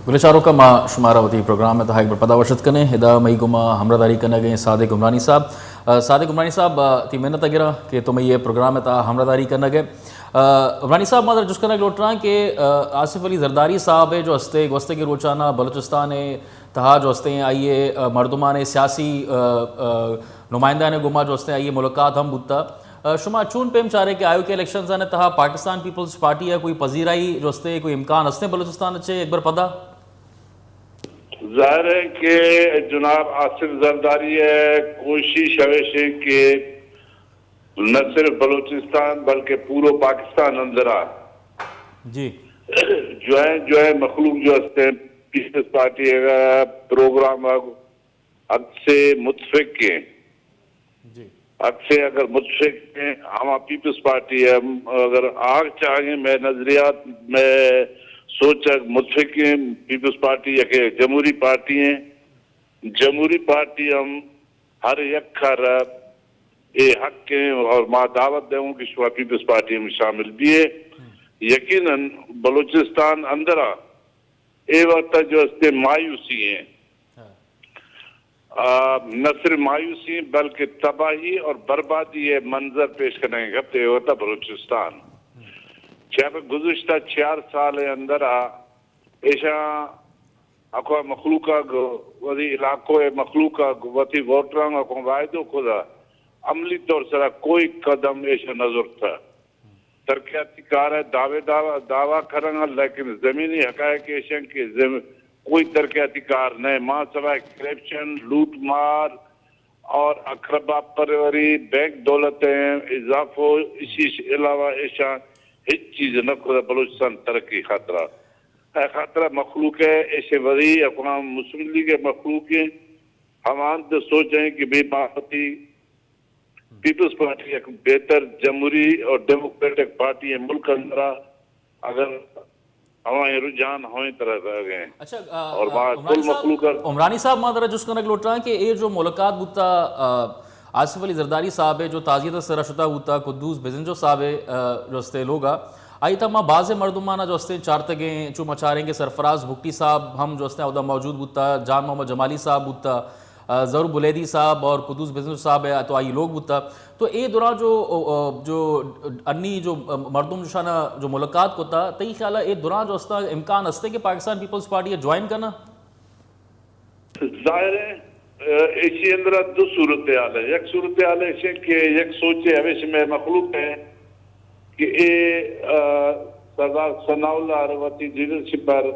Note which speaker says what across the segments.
Speaker 1: गुलचारों का मा शुमारा होती प्रोग्राम में तो हाइक पदा वशत कने हिदा मई गुमा हमरादारी कने गए सादिक उमरानी साहब ती मेहनत अगिरा कि तुम ये प्रोग्राम में ता हमरादारी करने गए उमरानी साहब मादर जुस करने लौट रहा कि आसिफ अली जरदारी साहब है जो हस्ते वस्ते के रोचाना बलूचिस्तान है तहा जो हस्ते हैं आइए मरदुमान सियासी नुमाइंदा ने गुमा जो हस्ते आइए मुलाकात हम बुता शुमा चून पेम चाह रहे कि आयोग के इलेक्शन ने तहा पाकिस्तान पीपल्स पार्टी है कोई पजीराई जो हस्ते कोई इम्कान हस्ते बलूचिस्तान अच्छे एक बार पता
Speaker 2: जाहिर है कि जनाब आसिफ जरदारी है कोशिश हवेश है कि न सिर्फ बलूचिस्तान बल्कि पूरा पाकिस्तान अंदर आ
Speaker 1: जी
Speaker 2: जो है मखलूक जो हस्ते पीपल्स पार्टी प्रोग्राम हद से मुतफिक के
Speaker 1: जी
Speaker 2: हद से अगर मुतफिक हैं हम पीपल्स पार्टी है अगर आग चाहें मैं नजरियात में सोचा मुतफिक पीपल्स पार्टी या कि जमहूरी पार्टी है जमहूरी पार्टी हम हर एक खर ए हक के और माँ दावत दूँ कि शुआ पीपल्स पार्टी में शामिल भी है यकीनन बलूचिस्तान अंदर ए वक्त जो हस्ते मायूसी है न सिर्फ मायूसी बल्कि तबाही और बर्बादी है मंजर पेश करने के होता बलूचिस्तान जब गुज़िश्ता 4 साल अंदर ऐसा अको मखलूका वही इलाको है मखलूका वती वोटरांग अको वायदो खुदा अमली तौर से कोई कदम ऐसा नजर था तरक्याती कार है दावा करेंगे लेकिन जमीनी हकायक ऐसा कि कोई तरक्याती कार नहीं माँ सवाए करप्शन लूट मार और अखरबा परवरी बैंक दौलतें इजाफो इसी अलावा ऐसा एक चीज न खुदा बलूचिस्तान तरक्की खतरा मखलूक है ऐसे वही अक़वाम मुस्लिम लीग के मखलूक है हम तो सोच रहे हैं कि बेबाती पीपल्स पार्टी एक बेहतर जमहूरी और डेमोक्रेटिक पार्टी है मुल्क अंदर अगर हमारे रुझान हो तरह रह गए
Speaker 1: अच्छा
Speaker 2: और कुल मखलूक
Speaker 1: उमरानी साहब मादरा जिस कनक लौट रहा है कि ये जो मुलाकात बुता आसिफ अली जरदारी साहब है जो ताज़ियत सराशुदा होता कुद्दूस बेजंजो साहब है जो हस्ते लोगा आई था माँ बाज़ मरदुमाना जो हस्ते चार तगे चू मचारेंगे सरफराज भुट्टी साहब हम जो हस्ते उदा मौजूद बुता जान मोहम्मद जमाली साहब बुता ज़रूर बुलेदी साहब और कुद्दूस बेजंजो साहब है तो आई लोग बुता तो ये दौरान जो अन्नी जो मरदुम शाना जो मुलाकात को था तई ख्याल ये दौरान जो हस्ता इम्कान हस्ते कि पाकिस्तान पीपल्स पार्टी ज्वाइन करना
Speaker 2: जाहिर है इसी अंदर दो सूरत हाल है एक सूरत हाल है कि एक सोचे हमेशा में मखलूक है कि ये सरदार सनाउल्लाह अरवती लीडरशिप पर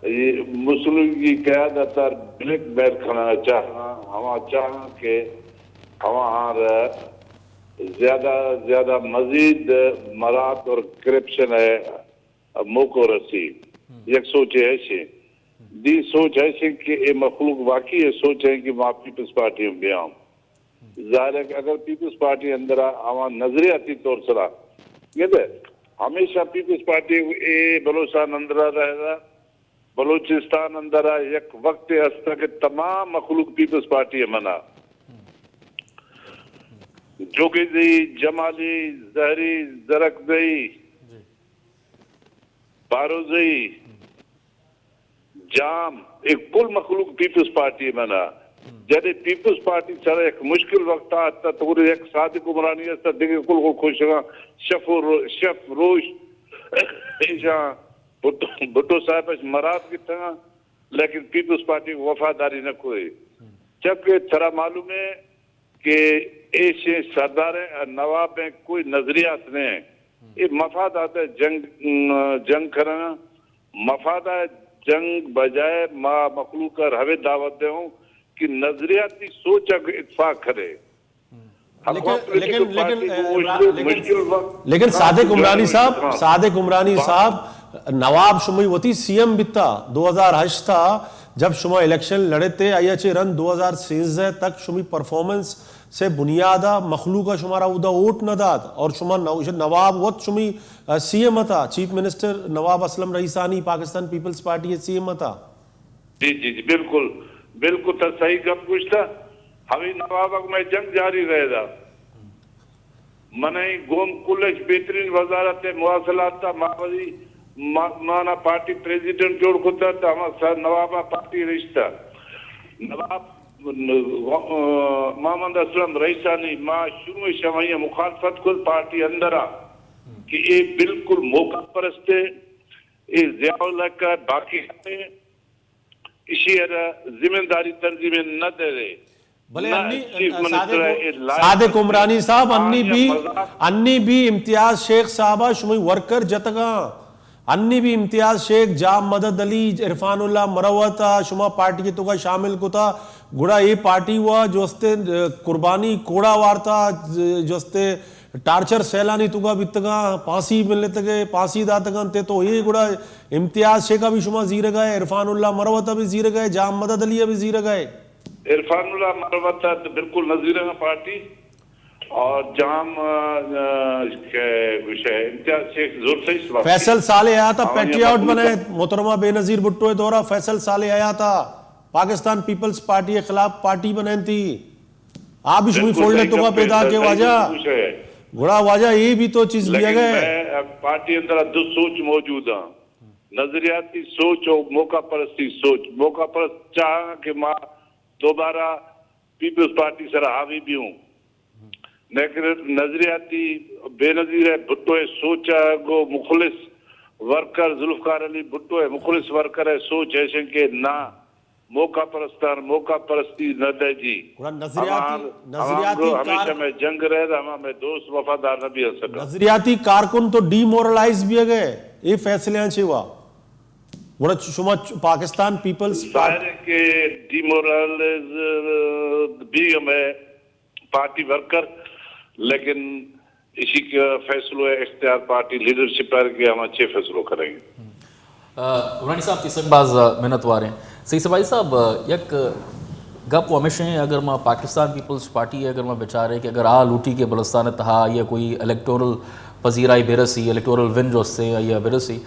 Speaker 2: ये मुस्लिम की क़यादत और ब्लैक बैर खाना चाहना हम चाहना कि हमारा ज्यादा मजीद मरात और करप्शन है मौको रसी एक सोचे ऐसे दी सोच ऐसे कि ये मखलूक वाकई है सोच है कि वहाँ पीपल्स पार्टी में ब्याम जाहिर है कि अगर पीपल्स पार्टी अंदर हमारा नजरियाती तौर से ये हमेशा पीपल्स पार्टी ए बलूचिस्तान अंदर रहेगा बलूचिस्तान अंदर एक वक्त हस्ता के तमाम मखलूक पीपल्स पार्टी मना जोगी जमाली जहरी जरकदई बारोजई जाम एक कुल मखलूक पीपल्स पार्टी मना जैसे पीपल्स पार्टी सारा एक मुश्किल वक्त आता तो एक सादिक उमरानी दिखे कुल को खुश शेफ रोश ऐसा भुट्टो साहब मराद की तरह लेकिन पीपल्स पार्टी को वफादारी न कोई जबकि थरा मालूम है कि ऐसे सरदार नवाब में कोई नजरियात नहीं ये मफाद आता है जंग करना मफाद है जंग बजाय माँ मखलूक कर हवे दावत दे कि नजरियाती सोच इत्फाक करे
Speaker 3: लेकिन सादिक उमरानी साहब नवाब शुमाई वती सीएम बिता 2008 था जब शुमा इलेक्शन लड़े थे आईएचए रन 2013 तक शुमी परफॉर्मेंस से बुनियादा मखलूका शुमारा उदा वोट न दाद और शुमा नवाब वत शुमी सीएम था chief minister Nawab Aslam Raisani Pakistan Peoples Party CM था
Speaker 2: जी जी जी बिल्कुल बिल्कुल तो सही कब कुछ था हमें नवाब में जंग जारी रहेगा मने गोम कुलश बेहतरीन वजारत मुवासलात था मावजी مانا پارٹی پریزیڈنٹ جوڑ خود ہم نواب پارٹی رشتہ نواب محمد اسلم رئیسانی ماں شروع شمعی مخالفت خود پارٹی اندر کہ یہ بالکل موقع پرست ہے یہ ضیاء الحق کا باقی ہے اسی ذمہ داری ترجیح نہ دے رہے
Speaker 3: بھلے صادق عمرانی صاحب انی بھی امتیاز شیخ صاحبہ شمی ورکر جتگاں انی بھی امتیاز شیخ جام مدد علی عرفان اللہ مروتا شما پارٹی کی تو کا شامل کو تھا گڑا یہ پارٹی ہوا جو استے قربانی کوڑا وارتا جو استے ٹارچر سیلانی تو کا بیتگاں پانسی ملنے تگے پانسی داتگاں تے تو یہ گڑا امتیاز شیخہ بھی شما زیر گئے عرفان اللہ مروتا بھی زیر گئے جام مدد علی بھی زیر گئے
Speaker 2: عرفان اللہ مروتا بالکل نظیر ہے پارٹی اور جام امتیاز شیخ زور سے
Speaker 3: فیصل صالح آیا تھا پیٹری آؤٹ بنے محترمہ بے نظیر بھٹو دورہ فیصل صالح آیا تھا پاکستان پیپلز پارٹی کے خلاف پارٹی بنائیں تھی آپ بھی شمی فولڈے تو کا پیدا کے واجہ گھڑا واجہ یہ بھی تو چیز لیا گئے
Speaker 2: پارٹی اندر دو سوچ موجود ہیں نظریاتی سوچ اور موقع پرستی سوچ موقع پرست چاہاں کہ ماں دوبارہ پیپلز پارٹی سر حاوی بھی ہوں لیکن نظریاتی بے نظیر ہے بھٹو ہے سوچ گو مخلص ورکر ذوالفقار علی بھٹو ہے مخلص ورکر ہے سوچ ایسے کہ نہ موقع پرستان موقع پرستی نہ دے جی ہمیشہ میں جنگ رہے تھا ہمیں دوست وفادار نہ بھی ہو سکا
Speaker 3: نظریاتی کارکن تو ڈی مورلائز بھی گئے یہ فیصلے ہیں چھوا گوڑا شما پاکستان پیپلز
Speaker 2: ظاہر ہے کہ ڈی مورلائز بھی ہمیں پارٹی ورکر لیکن اسی کا فیصلہ اختیار پارٹی لیڈرشپ ہے کہ ہم اچھے فیصلوں کریں گے
Speaker 1: عمرانی صاحب تیسرک باز محنت وارے ہیں صحیح سبائی صاحب یک گپ ہمیشہ ہیں اگر میں پاکستان پیپلز پارٹی ہے اگر میں بیچارے کہ اگر لوٹی کے بلستان تہا یا کوئی الیکٹورل پذیرائی بیرسی الیکٹورل ون جو سے یا بیرسی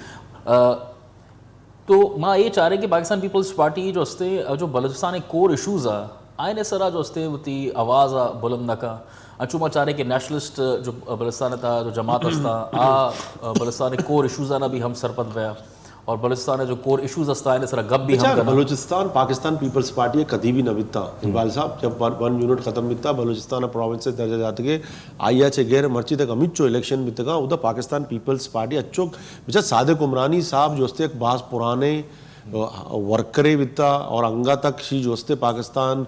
Speaker 1: تو ماں یہ چاہ رہے کہ پاکستان پیپلز پارٹی جو استے جو بلوچستان کور ایشوز آئین سرا جو استے ہوتی آواز بلند نکا اچھو ماں چاہ رہے کہ نیشنلسٹ جو بلوچستان تھا جو جماعت استا بلوچستان کور ایشوز آنا بھی ہم سرپت بیا اور بلوچستان جو کور ایشوز استا آئین سرا گب بھی ہم کرنا
Speaker 3: بلوچستان پاکستان پیپلز پارٹی کدی بھی نہ بیتا اقبال صاحب جب 1 یونٹ ختم بیتا بلوچستان پروونس سے درجہ جاتے گئے آئیا چھے غیر مرچی تک امیت چو الیکشن بیتا گا ادھا پاکستان پیپلز پارٹی اچھو بچہ صادق عمرانی صاحب جو استے ایک بعض پرانے ورکرے بیتا اور انگا تک شی جو استے پاکستان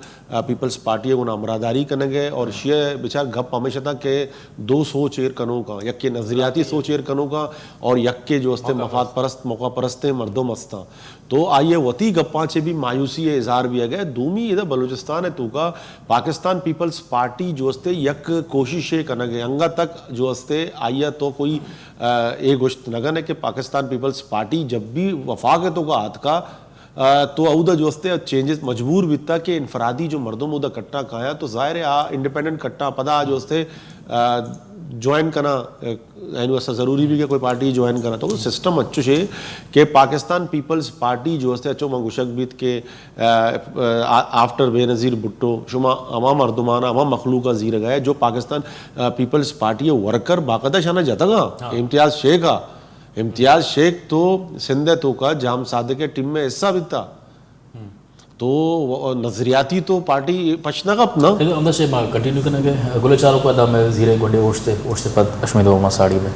Speaker 3: پیپلز پارٹی ہے انہا امراداری کرنے گئے اور شیئے بچہ گھپ ہمیشہ تھا کہ دو سوچ ایر کنوں کا یک کے نظریاتی سوچ ایر کنوں کا اور یک کے جو استے مفاد پرست موقع پرستے مردم استا تو آئیے وطی گپاں چھے بھی مایوسی اظہار بھی ہے گئے دومی ادھا بلوچستان ہے تو کا پاکستان پیپلز پارٹی جو استے یک کوششیں کرنے گئے انگا تک جو استے آئیے تو کوئی ایک گوشت نگن ہے کہ پاکستان پیپلز پارٹی جب بھی وفاق ہے تو کا ہاتھ کا تو اودہ جو استے چینجز مجبور بیتا کہ انفرادی جو مردم اودہ کٹا کھایا تو ظاہر ہے انڈیپینڈنٹ کٹا پدا جو استے جوائن کرنا یعنی ایسا ضروری بھی کہ کوئی پارٹی جوائن کرنا تو سسٹم اچھو ہے کہ پاکستان پیپلز پارٹی جو استے اچھو منگوشک بیت کے آفٹر بے نظیر بھٹو شما اما مردمانہ اما مخلوقہ زیر گئے جو پاکستان پیپلز پارٹی ورکر باقاعدہ شانہ جاتا گا امتیاز شیخ تو سندھ تو کا جام صادق کے ٹیم میں حصہ بھی تھا تو نظریاتی تو پارٹی پچنا کا اپنا
Speaker 1: لیکن اندر سے کنٹینیو کرنے گئے گلے چاروں کو ادا میں زیرے گنڈے اوشتے پد اشمید وما ساڑی میں